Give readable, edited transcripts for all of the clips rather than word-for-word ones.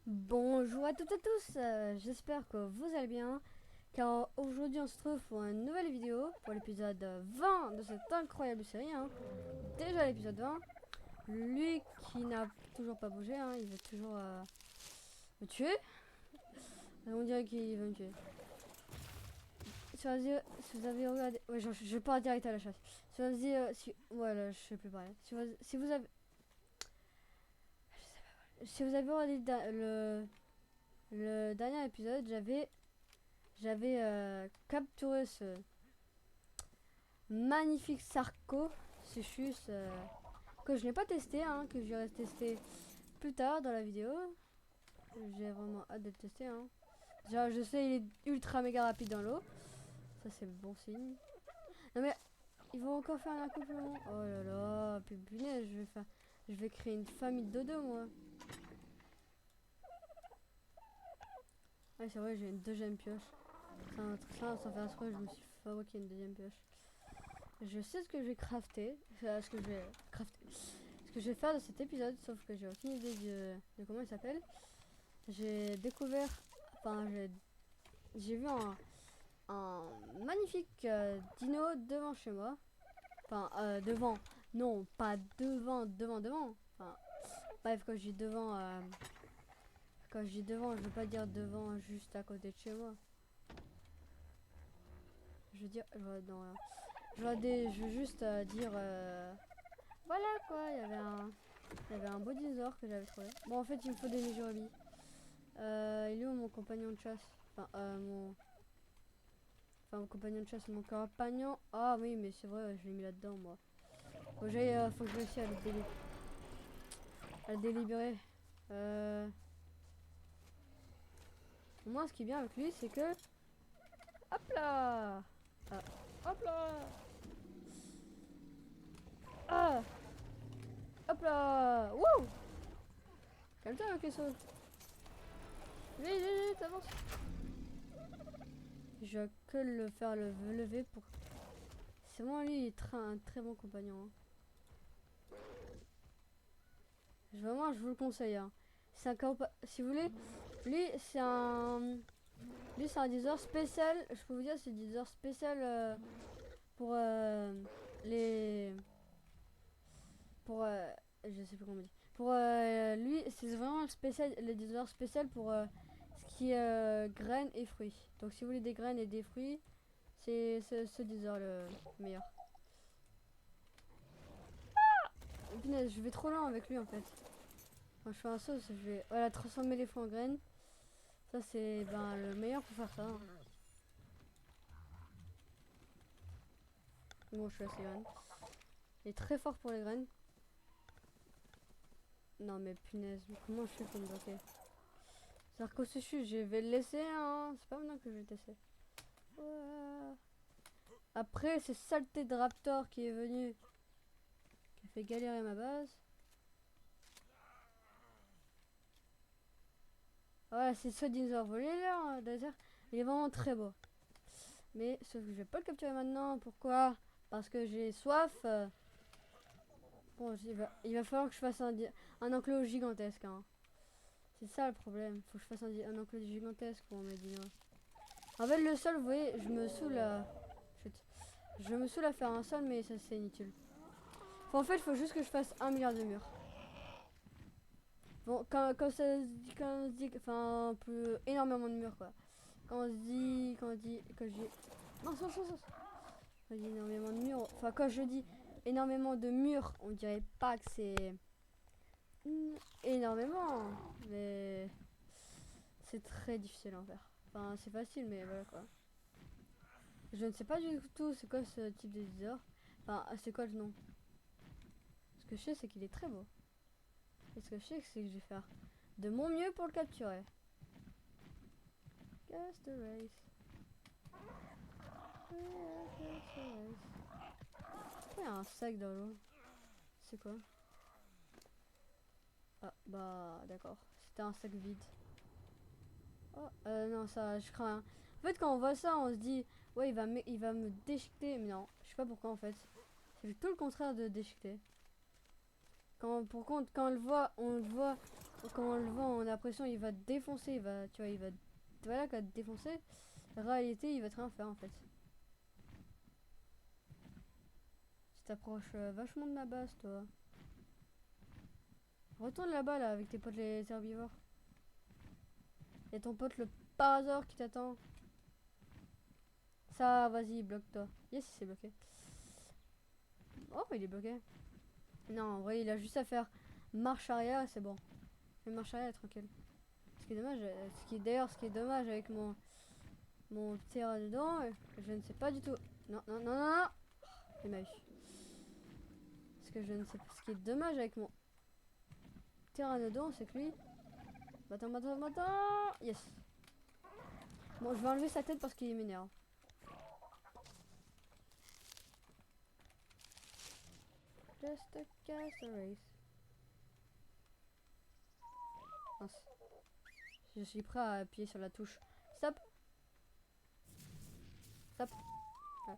Bonjour à toutes et tous, j'espère que vous allez bien, car aujourd'hui on se retrouve pour une nouvelle vidéo, pour l'épisode 20 de cette incroyable série, hein. Déjà l'épisode 20, lui qui n'a toujours pas bougé, hein, il veut toujours me tuer. On dirait qu'il veut me tuer. Si vous avez regardé, ouais, je pars direct à la chasse. Si vous avez, voilà, je sais plus parler. Si vous avez regardé le dernier épisode, j'avais capturé ce magnifique Sarco Suchus que je n'ai pas testé, hein, que je vais tester plus tard dans la vidéo. J'ai vraiment hâte de le tester, hein. Déjà, je sais, il est ultra méga rapide dans l'eau. Ça, c'est le bon signe. Non, mais ils vont encore faire un accouplement. Oh là là, puis punaise, je vais créer une famille de dodo, moi. Ouais, c'est vrai, j'ai une deuxième pioche. Sans faire exprès, je me suis fabriqué une deuxième pioche. Je sais ce que je vais crafter, ce que je vais faire de cet épisode, sauf que j'ai aucune idée de comment il s'appelle. J'ai découvert, enfin j'ai vu un magnifique dino devant chez moi. Enfin devant, non pas devant. Enfin bref, quand je dis devant, je veux pas dire devant juste à côté de chez moi. Je veux dire, non, je veux juste dire, voilà quoi, il y avait un beau dinosaure que j'avais trouvé. Bon, en fait, il me faut des Nijirobi. Il est où mon compagnon de chasse? Enfin, mon compagnon de chasse, mon compagnon. Ah oui, mais c'est vrai, je l'ai mis là-dedans, moi. Faut que je réussisse à le délibérer. Euh, Au moins, ce qui est bien avec lui, c'est que. Hop là! Ah, hop là! Ah! Hop là! Wouh! Calme-toi, le vaisseau. Vite, avance! Je vais que le faire lever pour. C'est moi, lui, il est un très bon compagnon, hein. Vraiment, je vous le conseille, hein. Si vous voulez, lui, c'est un. Lui, c'est un deezer spécial. Je peux vous dire, c'est un deezer spécial pour les. Pour. Je sais plus comment on dit. Pour lui, c'est vraiment le deezer spécial pour ce qui est graines et fruits. Donc, si vous voulez des graines et des fruits, c'est ce deezer le meilleur. Punaise, je vais trop loin avec lui en fait. Quand je fais un saut, je vais voilà, transformer les fruits en graines. Ça, c'est ben, le meilleur pour faire ça, hein. Bon, je suis assez graines. Il est très fort pour les graines. Non, mais punaise, mais comment je fais pour me bloquer? C'est-à-dire qu'au séchu, je vais le laisser, hein. C'est pas maintenant que je vais tester. Ouais. Après, c'est saleté de raptor qui est venu, qui a fait galérer ma base. Voilà, c'est ce dinosaure volé là, hein, désert. Il est vraiment très beau. Mais sauf que je vais pas le capturer maintenant. Pourquoi? Parce que j'ai soif. Bon, il va falloir que je fasse un enclos gigantesque, hein. C'est ça le problème. Faut que je fasse un enclos gigantesque pour mes dinos. En fait, le sol, vous voyez, je me saoule à. Chut. Je me saoule à faire un sol, mais ça c'est inutile. En fait, il faut juste que je fasse 1 milliard de murs. Bon, quand on se dit, enfin, plus énormément de murs, quoi. Quand je dis, non, quand je dis énormément de murs, enfin, quand je dis énormément de murs, on dirait pas que c'est énormément, mais c'est très difficile à en faire. Enfin, c'est facile, mais voilà quoi. Je ne sais pas du tout c'est quoi ce type de deezer. Enfin, c'est quoi le nom? Ce que je sais, c'est qu'il est très beau. Et ce que je sais, c'est que je vais faire de mon mieux pour le capturer. Cast the race. Il y a un sac dans l'eau. C'est quoi? Ah, bah, d'accord. C'était un sac vide. Oh, non, ça, je crains rien. En fait, quand on voit ça, on se dit, ouais, il va me déchiqueter. Mais non, je sais pas pourquoi en fait. C'est tout le contraire de déchiqueter. Quand on le voit Quand on le vend, on a l'impression il va te défoncer, il va, tu vois, il va, voilà, quoi, te défoncer. En réalité, il va te rien faire en fait. Tu t'approches vachement de ma base, toi. Retourne là-bas, là, avec tes potes les herbivores. Y'a ton pote le parasaure qui t'attend. Ça, vas-y, bloque-toi. Yes, c'est bloqué. Oh, il est bloqué. Non, en vrai, il a juste à faire marche arrière et c'est bon. Fais marche arrière, tranquille. Ce qui est dommage, ce qui est dommage avec mon pteranodon, je ne sais pas du tout. Non, non, non, non, non. Il m'a eu. Ce que je ne sais pas, ce qui est dommage avec mon pteranodon, c'est que lui. Attends. Yes. Bon, je vais enlever sa tête parce qu'il m'énerve. Just a cast a race. Mince. Je suis prêt à appuyer sur la touche. Stop. Stop. Ouais.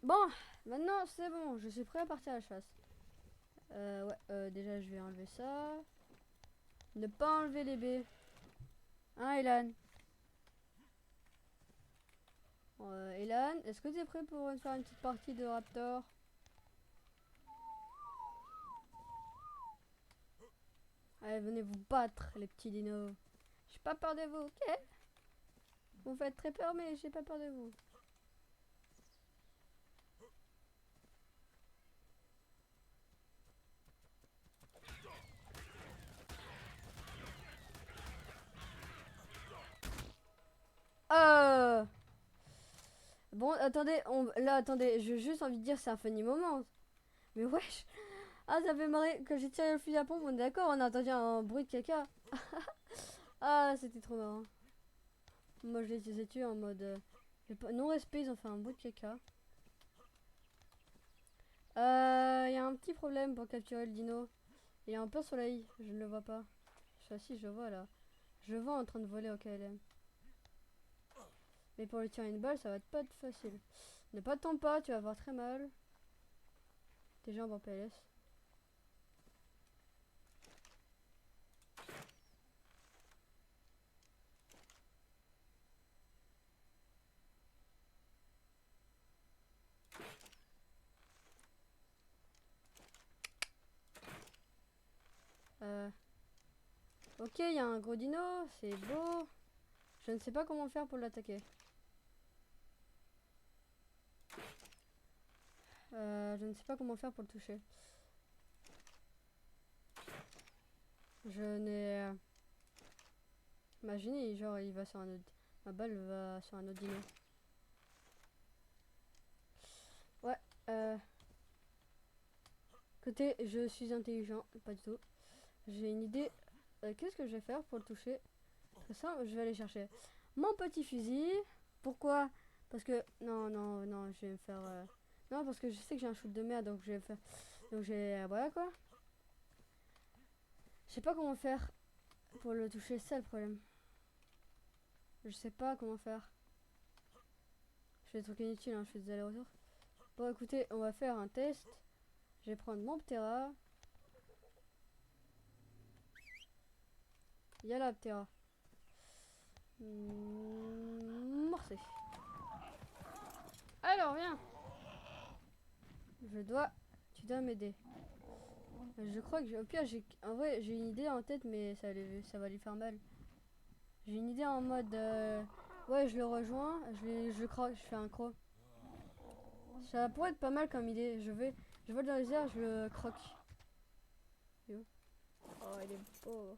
Bon, maintenant c'est bon. Je suis prêt à partir à la chasse. Ouais, déjà je vais enlever ça. Ne pas enlever les baies. Hein, Elan? Elan, est-ce que tu es prêt pour faire une petite partie de Raptor? Allez, venez vous battre, les petits dinos. J'ai pas peur de vous, ok? Vous me faites très peur, mais j'ai pas peur de vous. Euh... Bon, attendez, là, attendez, j'ai juste envie de dire c'est un funny moment. Mais wesh. Ah, ça fait marrer que j'ai tiré le fusil à pompe, on est d'accord, on a entendu un bruit de caca. Ah, c'était trop marrant. Moi, je les ai tués en mode... non-respect, ils ont fait un bruit de caca. Il y a un petit problème pour capturer le dino. Il est en plein soleil, je ne le vois pas. Si, je le vois là. Je le vois en train de voler au KLM. Mais pour lui tirer une balle, ça va pas être facile. Ne pas t'en pas, tu vas avoir très mal. Tes jambes en PLS. Ok, il y a un gros dino, c'est beau. Je ne sais pas comment faire pour l'attaquer. Je ne sais pas comment faire pour le toucher. Je n'ai... Imaginez, genre, il va sur un autre... Ma balle va sur un autre dino. Ouais, Côté, je suis intelligent, pas du tout. J'ai une idée. Qu'est-ce que je vais faire pour le toucher? Très simple, je vais aller chercher mon petit fusil. Pourquoi? Parce que... Non, je vais me faire... Non, parce que je sais que j'ai un shoot de merde, donc je vais faire... Donc j'ai... voilà quoi. Je sais pas comment faire pour le toucher, c'est ça le problème. Je sais pas comment faire. Je fais des trucs inutiles, hein, je fais des allers-retours. Bon, écoutez, on va faire un test. Je vais prendre mon Ptera. Il y a la Ptera. Morcé. Alors, viens. Tu dois m'aider. Je crois que, au pire, en vrai, j'ai une idée en tête, mais ça va lui faire mal. J'ai une idée en mode, ouais, je le rejoins, je le croque, je fais un croc. Ça pourrait être pas mal comme idée. Je vole dans les airs, je le croque. Oh, il est beau.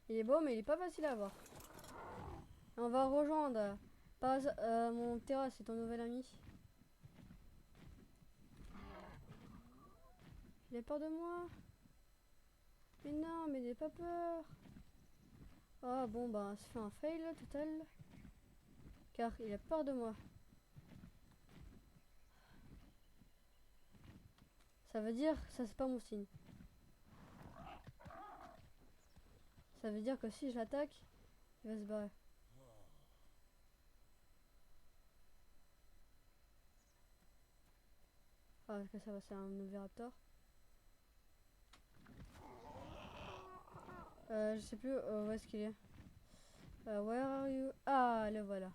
Il est beau, mais il est pas facile à voir. On va rejoindre. Mon Terra, c'est ton nouvel ami. Il a peur de moi. Mais non, mais n'aie pas peur. Oh bon, bah, ça fait un fail total. Car il a peur de moi. Ça veut dire, ça c'est pas mon signe. Ça veut dire que si je l'attaque, il va se barrer. Ah, parce que ça va, c'est un Oviraptor. Je sais plus où est-ce qu'il est. Where are you? Ah, le voilà.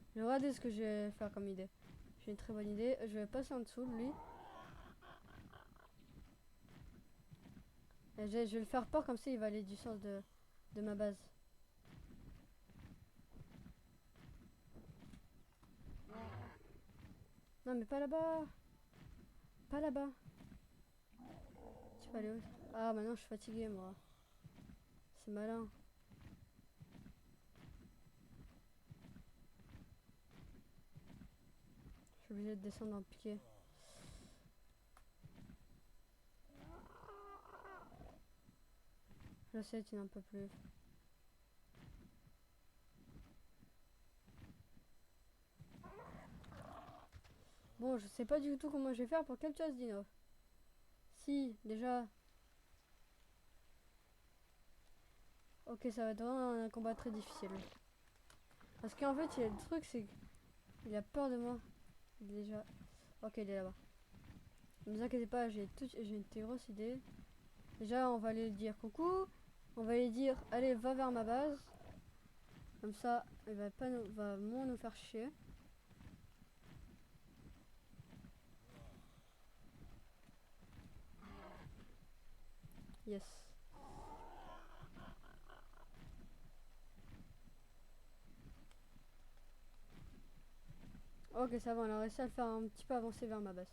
Je vais regarder ce que je vais faire comme idée. J'ai une très bonne idée. Je vais passer en dessous de lui. Et je vais le faire peur, comme ça il va aller du sens de ma base. Non, mais pas là-bas. Pas là-bas. Tu vas aller où? Ah, maintenant je suis fatiguée, moi. C'est malin. Je suis obligée de descendre en piqué. Je sais, tu n'en peux plus. Bon, je sais pas du tout comment je vais faire pour capturer ce dino. Si, déjà. Ok, ça va être vraiment un combat très difficile. Parce qu'en fait, il y a le truc, c'est qu'il a peur de moi. Déjà. Ok, il est là-bas. Ne vous inquiétez pas, j'ai une très grosse idée. Déjà, on va aller dire coucou. On va lui dire, allez, va vers ma base. Comme ça, il va pas nous, va moins nous faire chier. Yes. Ok, ça va, on a réussi à le faire un petit peu avancer vers ma base.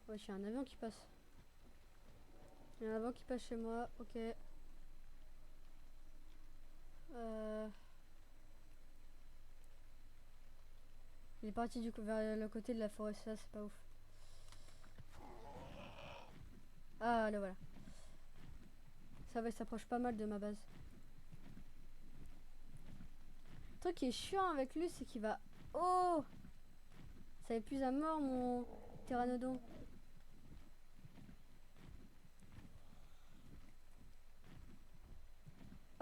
Ouais, j'ai un avion qui passe. Il y a un avion qui passe chez moi, ok. Il est parti du coup vers le côté de la forêt, ça c'est pas ouf. Ah, le voilà. Ça va, il s'approche pas mal de ma base. Le truc qui est chiant avec lui, c'est qu'il va... Oh! Ça épuise à mort mon pteranodon.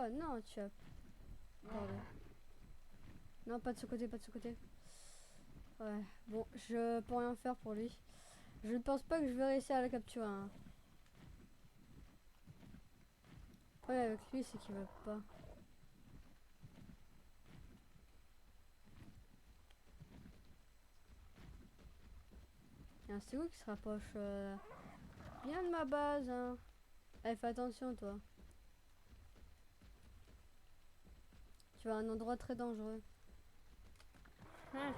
Oh non, tu as... Pardon. Non, pas de ce côté, pas de ce côté. Ouais, bon, je peux rien faire pour lui. Je ne pense pas que je vais réussir à la capturer. Hein. Le problème avec lui, c'est qu'il veut pas. Il y a un Stego qui se rapproche bien de ma base. Hein. Allez, fais attention, toi. Tu vas à un endroit très dangereux. Ah.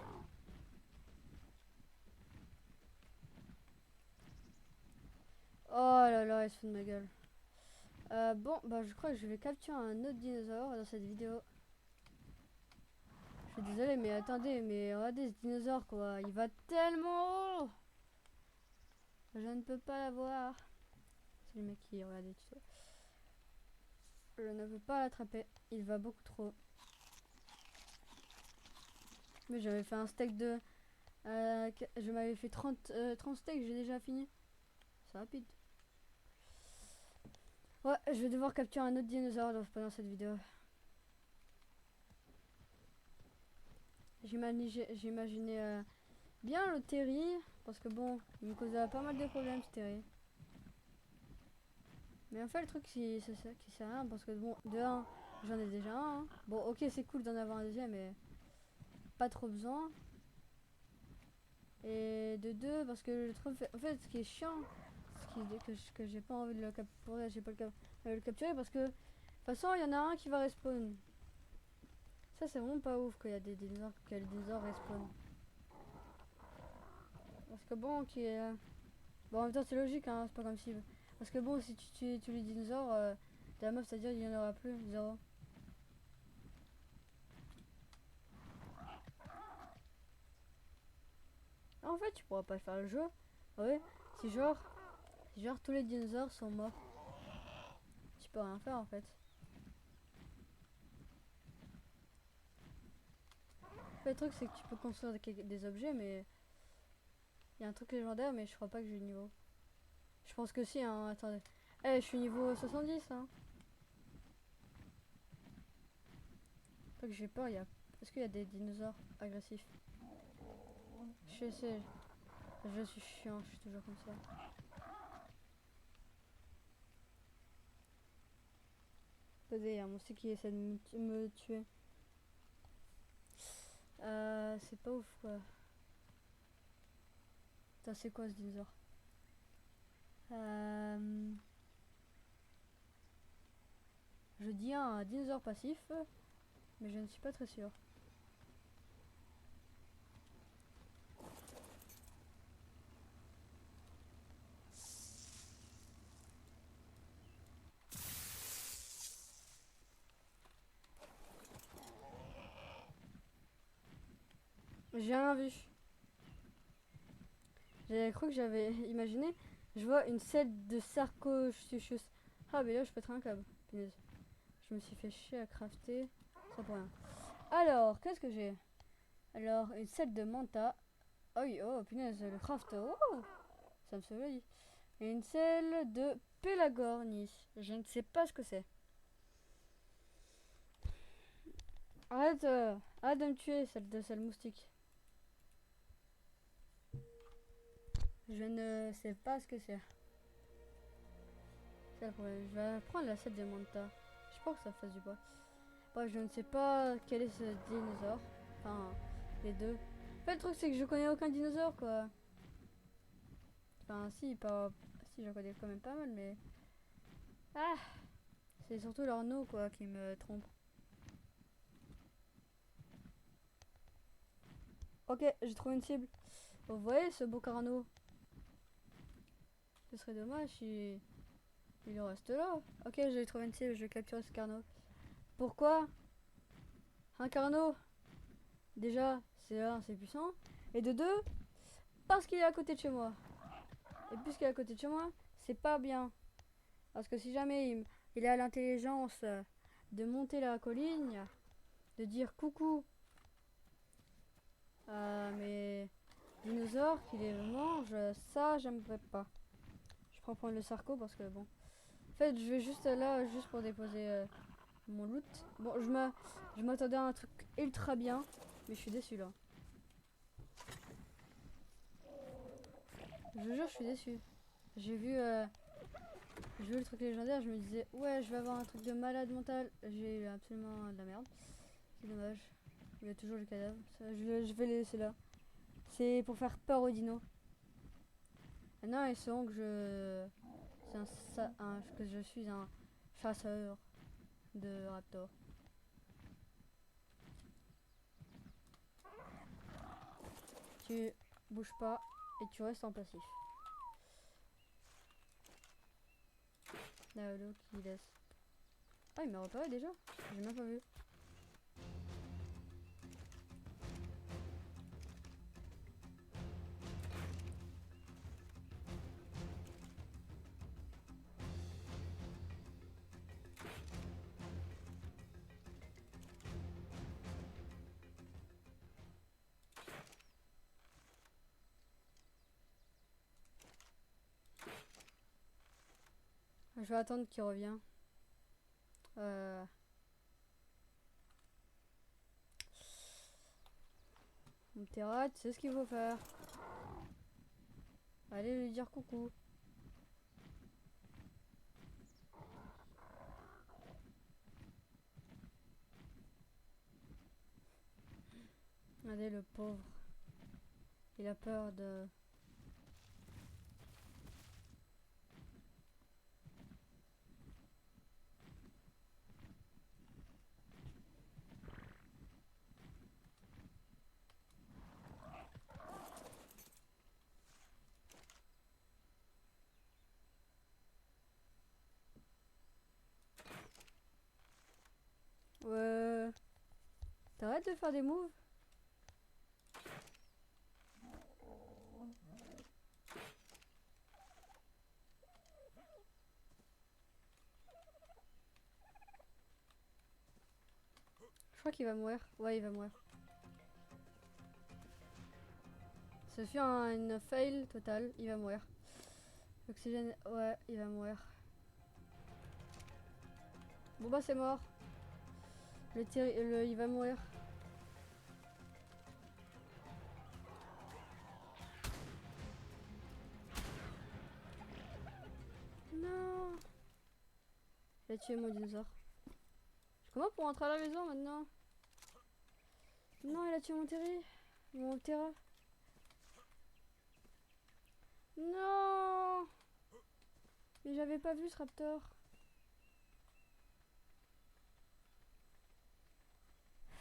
Oh là là, il se fout de ma gueule. Bon, bah je crois que je vais capturer un autre dinosaure dans cette vidéo. Je suis désolée, mais attendez, mais regardez ce dinosaure quoi. Il va tellement haut. Je ne peux pas l'avoir. C'est le mec qui regarde les tutos. Je ne peux pas l'attraper. Il va beaucoup trop haut. Mais j'avais fait un steak de... je m'avais fait 30 steaks, j'ai déjà fini. C'est rapide. Ouais, je vais devoir capturer un autre dinosaure pendant cette vidéo. J'imaginais bien le Terry, parce que bon, il me causait pas mal de problèmes ce Terry. Mais en fait, le truc qui sert à rien, parce que bon, de un, j'en ai déjà un. Hein. Bon, ok, c'est cool d'en avoir un deuxième, mais pas trop besoin. Et de deux, parce que je trouve, en fait, ce qui est chiant, que j'ai pas envie de le capturer, j'ai pas le capturer, parce que de toute façon, il y en a un qui va respawn. Ça, c'est vraiment pas ouf qu'il y a des dinosaures, que les dinosaures respawn. Parce que bon, bon, en même temps, c'est logique, hein, c'est pas comme si. Parce que bon, si tu tues les dinosaures, de la meuf, c'est-à-dire qu'il y en aura plus, zéro. En fait, tu pourras pas faire le jeu. Ouais, si genre tous les dinosaures sont morts. Tu peux rien faire en fait. Le truc c'est que tu peux construire des objets mais Il y a un truc légendaire, mais je crois pas que j'ai le niveau. Je pense que si, hein. Attendez. Eh, je suis niveau 70, hein. Pas que j'ai peur, il y a... Est-ce qu'il y a des dinosaures agressifs? Je sais. Je suis chiant, je suis toujours comme ça. Attendez, il y a un monstre qui essaie de me tuer. C'est pas ouf, quoi. Putain, c'est quoi ce dinosaure? Je dis un dinosaure passif, mais je ne suis pas très sûr. J'ai rien vu. J'avais cru que j'avais imaginé. Je vois une selle de Sarcosuchus. Ah, mais là, je pèterai un câble. Punaise. Je me suis fait chier à crafter. Ça pour rien. Alors, qu'est-ce que j'ai? Alors, une selle de Manta. Oh, oui, oh, punaise, le craft. Oh, ça me surveille. Et une selle de Pelagornis. Je ne sais pas ce que c'est. Arrête, arrête de me tuer, celle de selle moustique. Je ne sais pas ce que c'est. C'est le problème. Je vais prendre la selle de Manta. Je pense que ça fasse du bois. Bref, je ne sais pas quel est ce dinosaure. Enfin, les deux. En fait, le truc, c'est que je connais aucun dinosaure, quoi. Enfin, si, pas... Si, j'en connais quand même pas mal, mais... Ah! C'est surtout leur nom, quoi, qui me trompe. Ok, j'ai trouvé une cible. Vous voyez ce beau carnot? Ce serait dommage si... Il reste là. Ok, j'ai trouvé une cible, je vais capturer ce carnot. Pourquoi? Un carnot? Déjà, c'est un, c'est puissant. Et de deux, parce qu'il est à côté de chez moi. Et puisqu'il est à côté de chez moi, c'est pas bien. Parce que si jamais il a l'intelligence de monter la colline, de dire coucou à mes dinosaures qui les mangent, ça j'aimerais pas. Je prends prendre le sarco parce que bon. En fait, je vais juste là, juste pour déposer mon loot. Bon, je m'attendais à un truc ultra bien, mais je suis déçu là. Je vous jure, je suis déçu. J'ai vu, le truc légendaire, je me disais, ouais, je vais avoir un truc de malade mental. J'ai eu absolument de la merde. C'est dommage. Il y a toujours le cadavre. Ça, je vais les laisser là. C'est pour faire peur aux dinos. Maintenant, ils sauront que que je suis un chasseur de raptors. Tu bouges pas et tu restes en passif. Là, l'eau qui laisse. Ah, il m'a repéré déjà? J'ai même pas vu. Je vais attendre qu'il revienne. Mon Terra, tu sais ce qu'il faut faire. Allez lui dire coucou. Allez, le pauvre. Il a peur de... T'arrêtes de faire des moves? Je crois qu'il va mourir. Ouais, il va mourir. Ce fut une fail totale. Il va mourir. Oxygène. Ouais, il va mourir. Bon bah c'est mort. Il va mourir. Non. Il a tué mon dinosaure. Comment pour rentrer à la maison maintenant? Non, il a tué mon Terry. Mon Terra. Non. Mais j'avais pas vu ce raptor.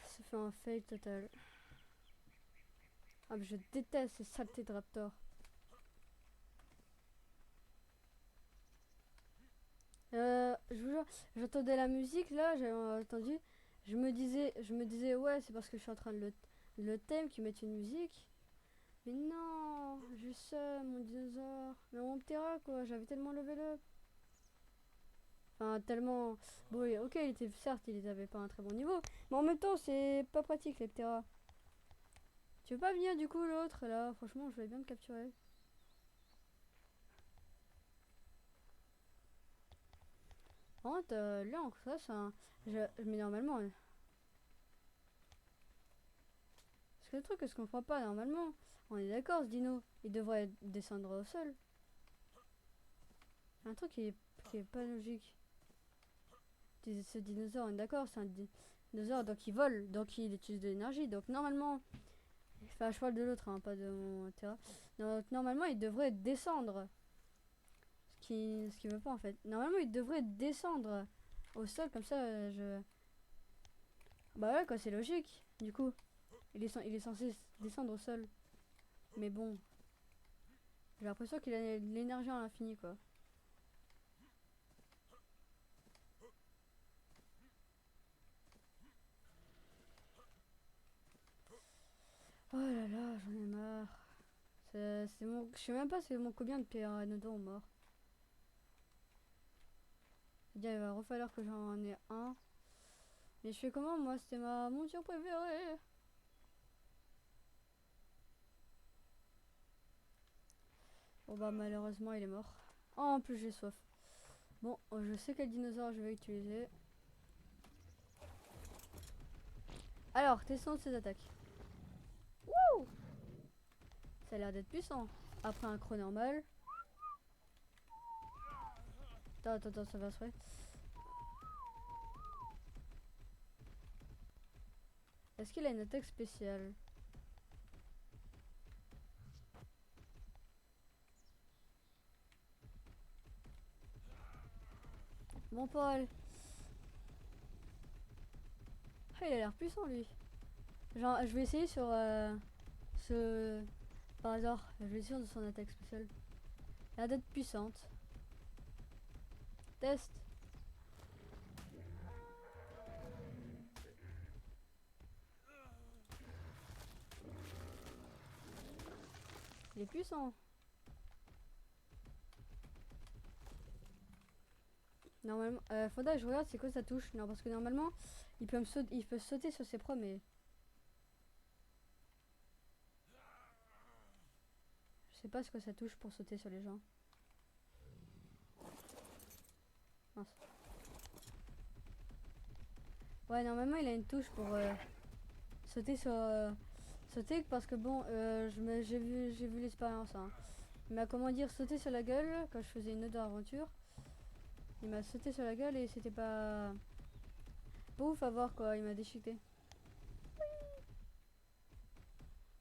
Ça fait un fail total. Ah mais je déteste ces saletés de raptor. Je vous jure, j'entendais la musique là, j'avais entendu. Je me disais ouais, c'est parce que je suis en train de le thème qui met une musique. Mais non, juste ça, mon dinosaure. Mais mon Ptera quoi, j'avais tellement level up. Enfin, tellement. Bon, ok, certes, il avait pas un très bon niveau. Mais en même temps, c'est pas pratique les Ptera. Tu veux pas venir du coup l'autre là? Franchement, je voulais bien le capturer. Par contre, là, en ça, mais normalement. Parce que le truc que je comprends pas, normalement, on est d'accord, ce dino, il devrait descendre au sol. Un truc qui est pas logique. Ce dinosaure, on est d'accord, c'est un dinosaure, donc il vole, donc il utilise de l'énergie. Donc normalement, enfin, je parle de l'autre, hein, pas de mon terrain. Donc normalement, il devrait descendre. Ce qui veut pas en fait. Normalement, il devrait descendre au sol, comme ça, Bah ouais, quoi, c'est logique. Du coup, il est censé descendre au sol. Mais bon, j'ai l'impression qu'il a de l'énergie à l'infini, quoi. Oh là là, j'en ai marre. Je sais même pas c'est mon combien de pteranodons morts. C'est-à-dire il va refalloir que j'en ai un. Mais je fais comment moi? C'était ma monture préférée. Bon bah malheureusement il est mort. Oh, en plus j'ai soif. Bon, je sais quel dinosaure je vais utiliser. Alors, testons ses attaques. Wouh! Ça a l'air d'être puissant. Après un croc normal. Attends, ça va se faire. Est-ce qu'il a une attaque spéciale? Bon Paul. Ah, il a l'air puissant lui. Genre, je vais essayer sur ce... Par hasard, je vais essayer de son attaque spéciale. Elle a l'air d'être puissante. Test. Il est puissant. Normalement, faudrait que je regarde c'est quoi sa touche. Non, parce que normalement, il peut sauter sur ses proies, mais je sais pas ce que ça touche pour sauter sur les gens. Mince. Ouais, normalement, il a une touche pour sauter sur sauter parce que bon, j'ai vu l'expérience. Hein. Il m'a comment dire sauter sur la gueule quand je faisais une autre aventure. Il m'a sauté sur la gueule et c'était pas ouf à voir quoi. Il m'a déchiqueté.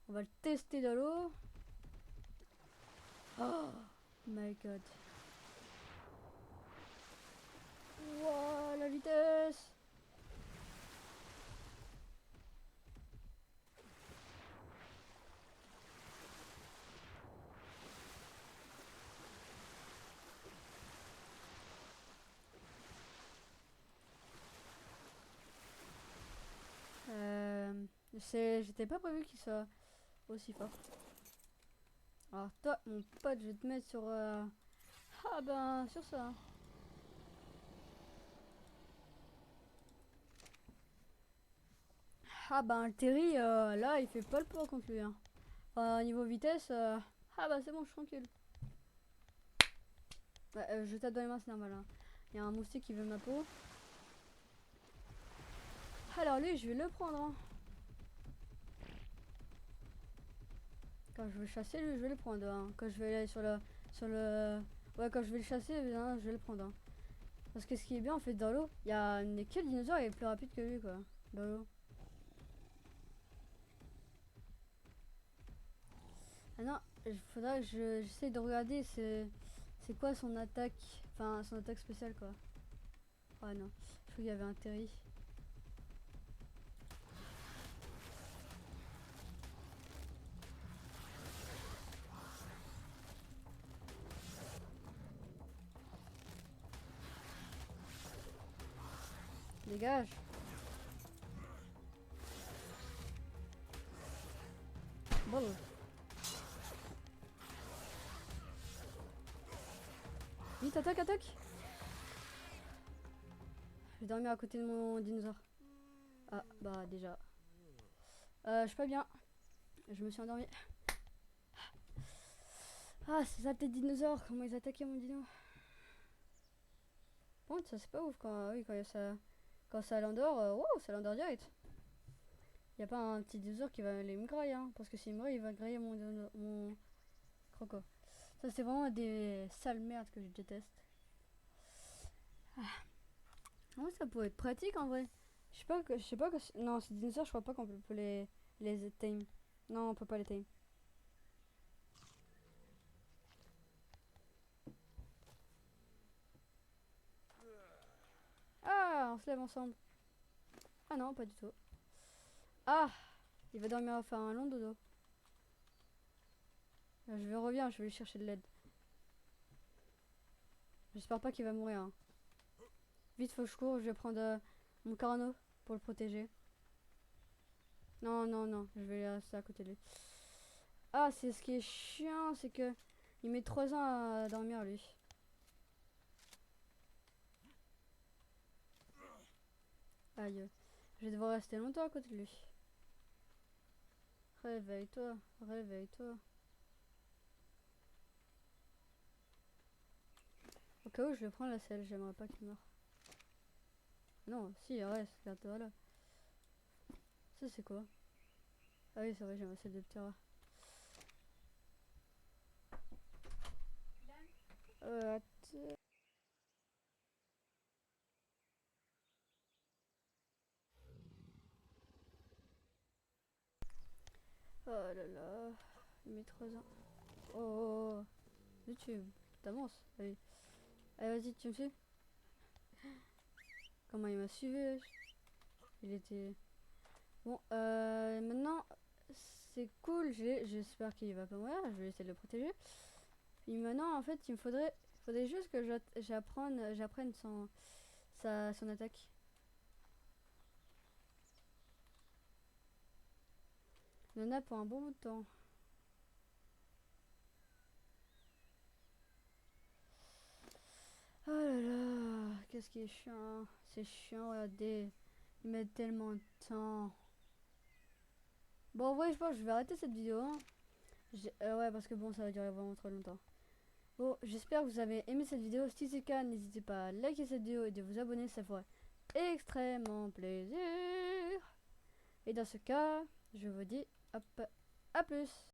On va le tester dans l'eau. Oh my god. Wow, la vitesse. J'étais pas prévu qu'il soit aussi fort. Alors toi, mon pote, je vais te mettre sur... Ah ben, sur ça. Ah ben, le Terry, là, il fait pas le poids contre lui. Hein. Niveau vitesse, ah bah c'est bon, je suis tranquille. Ouais, je tape dans les mains, c'est normal. Hein. Il y a un moustique qui veut ma peau. Alors lui, je vais le prendre. Hein. Quand je vais chasser, lui, je vais le prendre. Hein. Quand je vais aller sur le... Ouais, quand je vais le chasser, hein, je vais le prendre. Hein. Parce que ce qui est bien, en fait, dans l'eau, il y a quel dinosaure est plus rapide que lui, quoi. Dans l'eau. Ah non, il faudra que j'essaie de regarder c'est quoi son attaque. Enfin, son attaque spéciale, quoi. Ah non, je crois qu'il y avait un Terry. Dégage. Bon. Vite, attaque, attaque. Je vais dormir à côté de mon dinosaure. Ah, bah déjà. Je suis pas bien. Je me suis endormi. Ah, ces saletés de dinosaures, comment ils attaquaient mon dino. Bon, ça c'est pas ouf quand, oui, quand ça l'endort, wow, ça l'endort direct. Y a pas un petit dinosaure qui va aller me grailler, hein, parce que s'il me graille, il va grailler mon croco. Ça c'est vraiment des sales merdes que je déteste. Ouais, ça pourrait être pratique en vrai. Je sais pas que non, ces dinosaures, je crois pas qu'on peut les tame. Non, on peut pas les tame. Ah, on se lève ensemble. Ah non, pas du tout. Ah, il va dormir, faire un long dodo. Je reviens, je vais lui chercher de l'aide. J'espère pas qu'il va mourir. Hein. Vite, faut que je cours, je vais prendre mon carano pour le protéger. Non, non, non, je vais rester à côté de lui. Ah, c'est ce qui est chiant, c'est que il met 3 ans à dormir lui. Aïe, je vais devoir rester longtemps à côté de lui. Réveille-toi, réveille-toi. Au cas où je vais prendre la selle, j'aimerais pas qu'il meure. Non, si, reste, regarde-toi là. Ça c'est quoi? Ah oui, c'est vrai, j'ai ma selle de petit rat. Attends. Oh là là, il met 3 ans. Oh, oh, oh. Tu t'avances. Allez, allez vas-y, tu me suis. Comment il m'a suivi? Il était... Bon, maintenant, c'est cool. J'espère qu'il va pas mourir. Je vais essayer de le protéger. Et maintenant, en fait, faudrait juste que j'apprenne son attaque. Il en a pour un bon bout de temps. Oh là là, qu'est-ce qui est chiant. C'est chiant, regardez. Ils mettent tellement de temps. Bon, en vrai, je pense que je vais arrêter cette vidéo. Hein. Ouais, parce que bon, ça va durer vraiment trop longtemps. Bon, j'espère que vous avez aimé cette vidéo. Si c'est le cas, n'hésitez pas à liker cette vidéo et de vous abonner, ça ferait extrêmement plaisir. Et dans ce cas, je vous dis à plus.